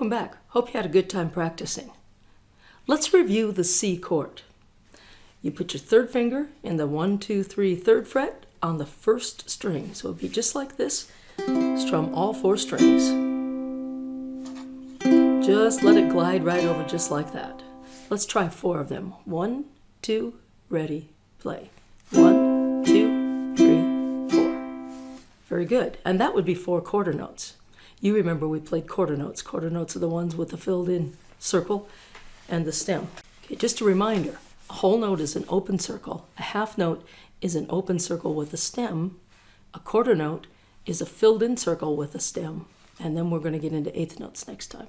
Welcome back. Hope you had a good time practicing. Let's review the C chord. You put your third finger in the 1, 2, 3, third fret on the first string. So it'll be just like this. Strum all 4 strings. Just let it glide right over just like that. Let's try 4 of them. 1, 2, ready, play. 1, 2, 3, 4. Very good. And that would be 4 quarter notes. You remember we played quarter notes. Quarter notes are the ones with the filled in circle and the stem. Okay, just a reminder, a whole note is an open circle. A half note is an open circle with a stem. A quarter note is a filled in circle with a stem. And then we're going to get into eighth notes next time.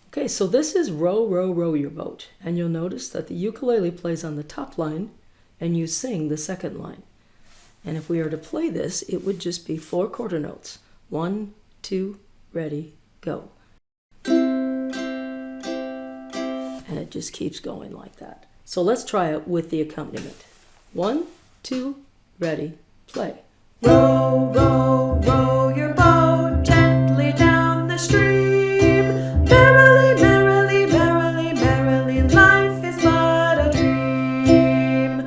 Okay, so this is Row, Row, Row Your Boat. And you'll notice that the ukulele plays on the top line and you sing the second line. And if we are to play this, it would just be 4 quarter notes. 1, 2, ready, go. And it just keeps going like that. So let's try it with the accompaniment. 1, 2, ready, play. Row, row, row your boat gently down the stream. Merrily, merrily, merrily, merrily, life is but a dream.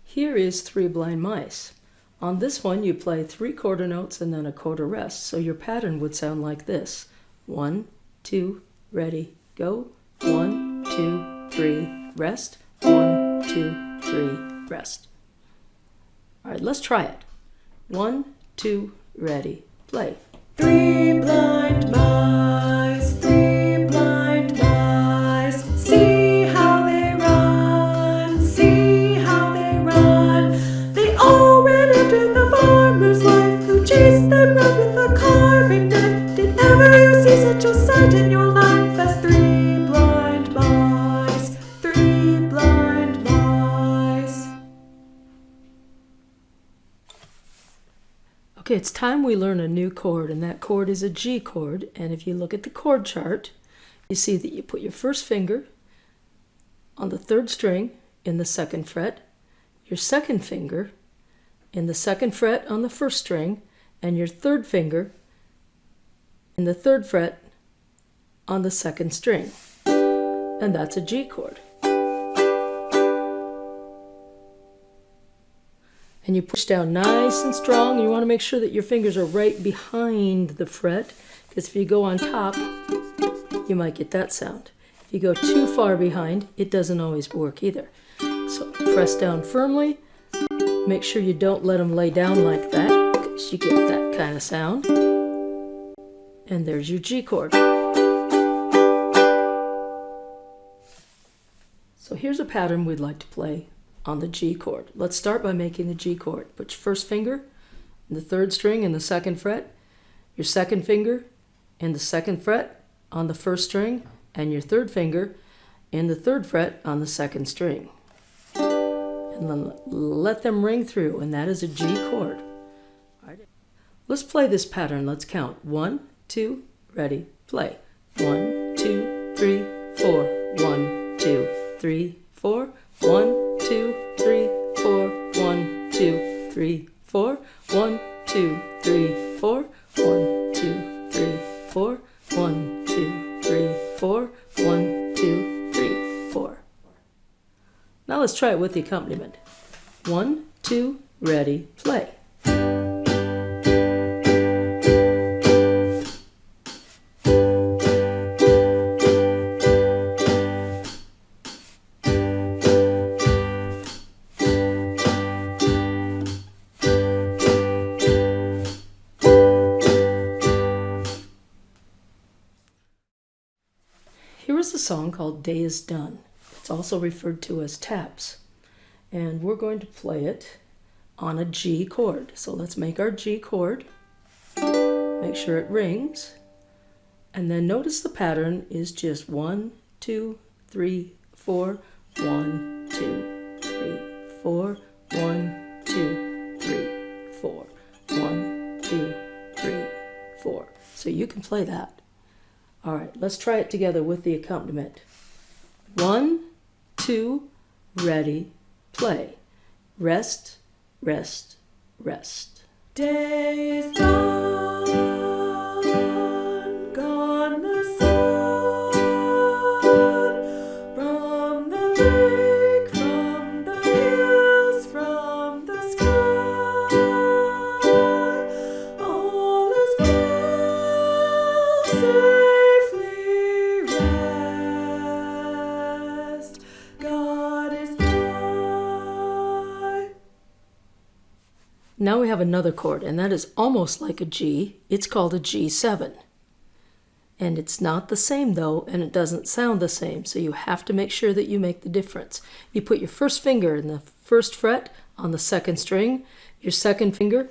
Here is Three Blind Mice. On this one, you play 3 quarter notes and then a quarter rest. So your pattern would sound like this. 1, 2, ready, go. 1, 2, 3, rest. 1, 2, 3, rest. All right, let's try it. 1, 2, ready, play. 3 blind mice, 3 blind mice, see how they run, see how they run. They all ran after the farmer's wife, who chased them round with a carving knife. Did ever you see such a sight in your life as 3 blind mice, 3 blind mice? Okay, it's time we learn a new chord, and that chord is a G chord. And if you look at the chord chart, you see that you put your first finger on the 3rd string in the 2nd fret, your 2nd finger in the 2nd fret on the 1st string, and your 3rd finger in the 3rd fret on the 2nd string. And that's a G chord. And you push down nice and strong. You want to make sure that your fingers are right behind the fret, because if you go on top, you might get that sound. If you go too far behind, it doesn't always work either. So press down firmly. Make sure you don't let them lay down like that, because you get that kind of sound. And there's your G chord. So here's a pattern we'd like to play on the G chord. Let's start by making the G chord. Put your first finger in the 3rd string in the 2nd fret, your 2nd finger in the 2nd fret on the 1st string, and your 3rd finger in the 3rd fret on the 2nd string. And then let them ring through, and that is a G chord. All right. Let's play this pattern. Let's count. 1, 2, ready, play. 1, 2, 3, 4. 1, 2, 3, 4. 1, 2, 3, 4. 1, 2, 3, 4. 1, 2, 3, 4. 1, 2, 3, 4. 1, 2, 3, 4. 1, 2, 3, 4. Now let's try it with the accompaniment. 1, 2, ready, play. Here is a song called Day Is Done. It's also referred to as taps. And we're going to play it on a G chord. So let's make our G chord. Make sure it rings. And then notice the pattern is just 1, 2, 3, 4. 1, 2, 3, 4. 1, 2, 3, 4. 1, 2, 3, 4. So you can play that. All right, let's try it together with the accompaniment. 1, 2, ready, play. Rest, rest, rest. Day is done, gone the sun, from the lake, from the hills, from the sky. All is well, safely rest. God is nigh. Now we have another chord, and that is almost like a G. It's called a G7. And it's not the same though, and it doesn't sound the same, so you have to make sure that you make the difference. You put your first finger in the first fret on the second string, your second finger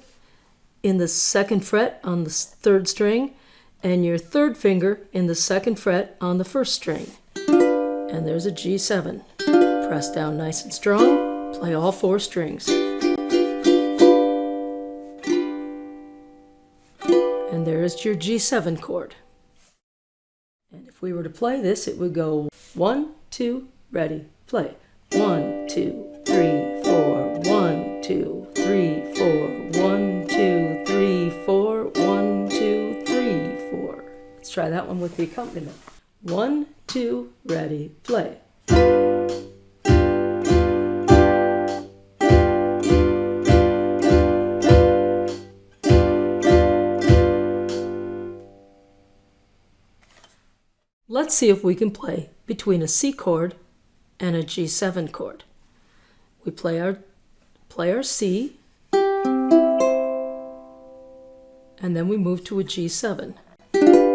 in the second fret on the third string, and your third finger in the second fret on the first string. And there's a G7. Press down nice and strong, play all four strings. And there is your G7 chord. And if we were to play this, it would go 1, 2, ready, play. 1, 2, 3, 4, 1, 2, 3, 4, 1, 2, 3, 4, 1, 2, 3, 4. Let's try that one with the accompaniment. 1, 2, ready, play. Let's see if we can play between a C chord and a G7 chord. We play our C, and then we move to a G7. And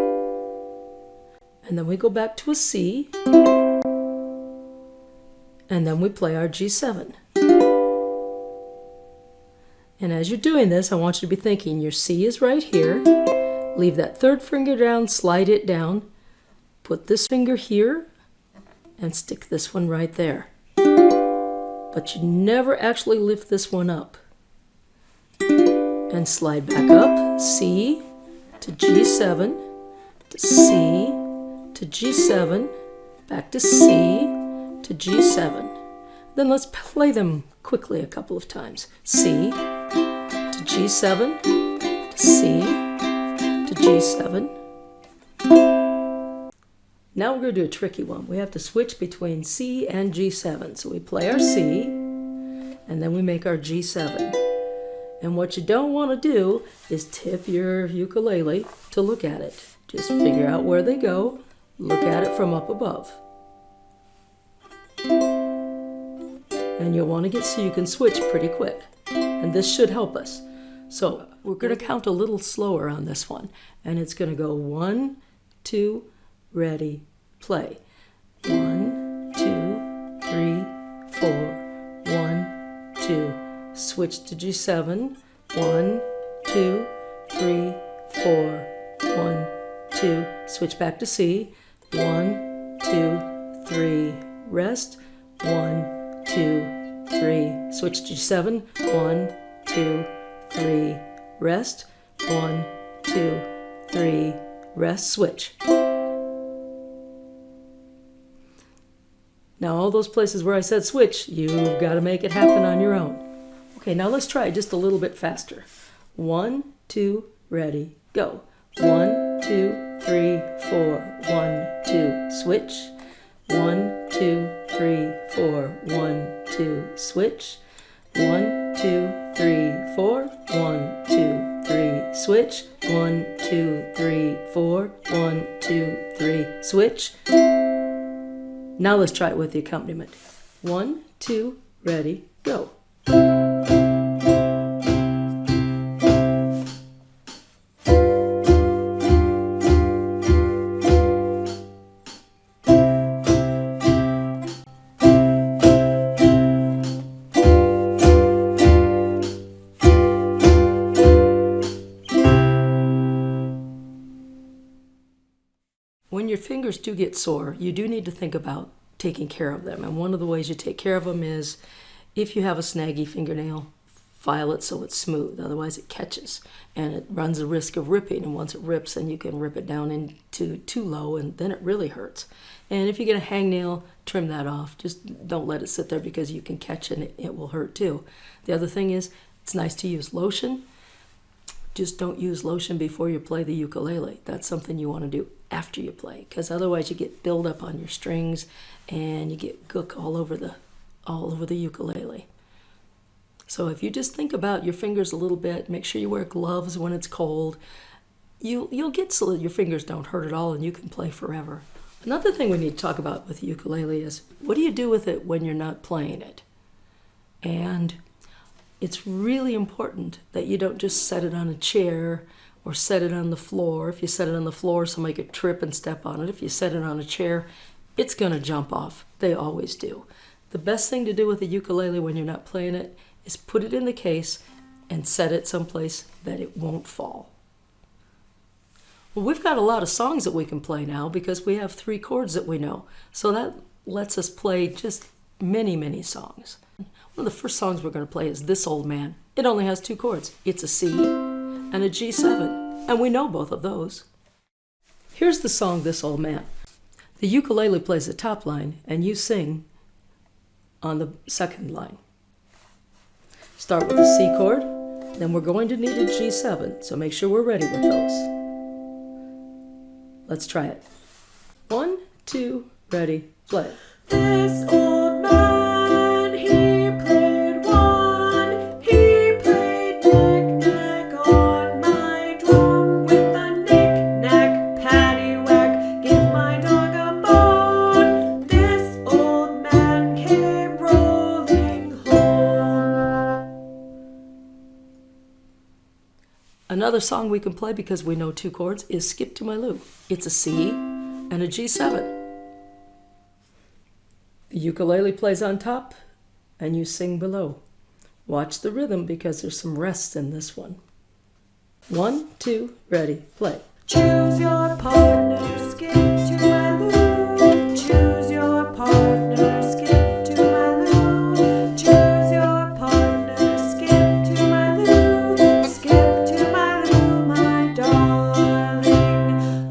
then we go back to a C, and then we play our G7. And as you're doing this, I want you to be thinking your C is right here. Leave that third finger down, slide it down. Put this finger here and stick this one right there. But you never actually lift this one up. And slide back up, C to G7, to C to G7, back to C to G7. Then let's play them quickly a couple of times. C to G7, to C to G7. Now we're going to do a tricky one. We have to switch between C and G7. So we play our C, and then we make our G7. And what you don't want to do is tip your ukulele to look at it. Just figure out where they go, look at it from up above. And you'll want to get so you can switch pretty quick. And this should help us. So we're going to count a little slower on this one. And it's going to go 1, 2, ready, play. 1, 2, 3, 4. 1, 2. Switch to G7. 1, 2, 3, 4. 1, 2. Switch back to C. 1, 2, 3. Rest. 1, 2, 3. Switch to G7. 1, 2, 3. Rest. 1, 2, 3. Rest. Switch. Now all those places where I said switch, you've got to make it happen on your own. Okay, now let's try it just a little bit faster. 1, 2, ready, go. 1, 2, 3, 4. 1, 2, switch. 1, 2, 3, 4. 1, 2, switch. 1, 2, 3, 4. 1, 2, 3, switch. 1, 2, 3, 4. 1, 2, 3, switch. Now let's try it with the accompaniment. 1, 2, ready, go. When your fingers do get sore, you do need to think about taking care of them. And one of the ways you take care of them is if you have a snaggy fingernail, file it so it's smooth. Otherwise it catches and it runs the risk of ripping. And once it rips, then you can rip it down into too low and then it really hurts. And if you get a hangnail, trim that off. Just don't let it sit there because you can catch it and it will hurt too. The other thing is it's nice to use lotion Just don't use lotion before you play the ukulele. That's something you want to do after you play, because otherwise you get buildup on your strings and you get gook all over the ukulele. So if you just think about your fingers a little bit, make sure you wear gloves when it's cold, you'll get so that your fingers don't hurt at all and you can play forever. Another thing we need to talk about with the ukulele is, what do you do with it when you're not playing it? And it's really important that you don't just set it on a chair or set it on the floor. If you set it on the floor, somebody could trip and step on it. If you set it on a chair, it's going to jump off. They always do. The best thing to do with a ukulele when you're not playing it is put it in the case and set it someplace that it won't fall. Well, we've got a lot of songs that we can play now because we have 3 chords that we know. So that lets us play just many, many songs. One of the first songs we're going to play is This Old Man. It only has 2 chords. It's a C and a G7, and we know both of those. Here's the song This Old Man. The ukulele plays the top line, and you sing on the second line. Start with the C chord, then we're going to need a G7, so make sure we're ready with those. Let's try it. 1, 2, ready, play. This old man, he played one. He played knick-knack on my drum with a knick-knack, paddywhack, give my dog a bone. This old man came rolling home. Another song we can play because we know 2 chords is Skip to My Lou. It's a C and a G7. The ukulele plays on top and you sing below. Watch the rhythm because there's some rests in this one. 1, 2, ready, play. Choose your partner, skip to my loo. Choose your partner, skip to my loo. Choose your partner, skip to my loo. Skip to my loo, my darling.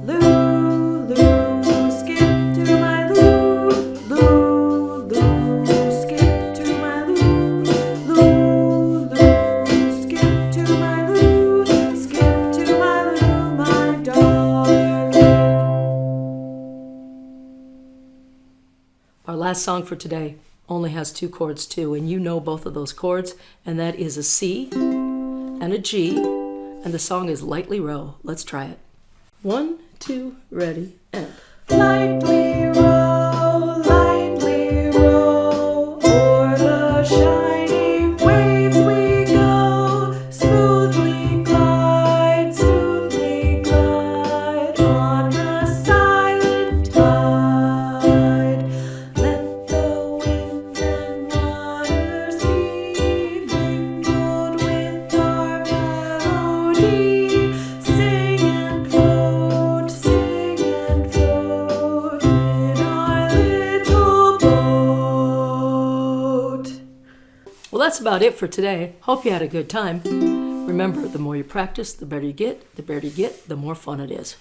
Loo, loo, skip to my loo. Loo, loo, skip to my loo. Loo, loo, skip to my loo. Skip to my loo, my darling. Our last song for today only has 2 chords too, and you know both of those chords, and that is a C and a G, and the song is Lightly Row. Let's try it. 1, 2, ready, and. Lightly row, o'er the shining waves we go. Smoothly glide on the silent tide. Let the wind and waters be mingled with our melody. Sing and float in our little boat. Well, that's about it for today. Hope you had a good time. Remember, the more you practice, the better you get. The better you get, the more fun it is.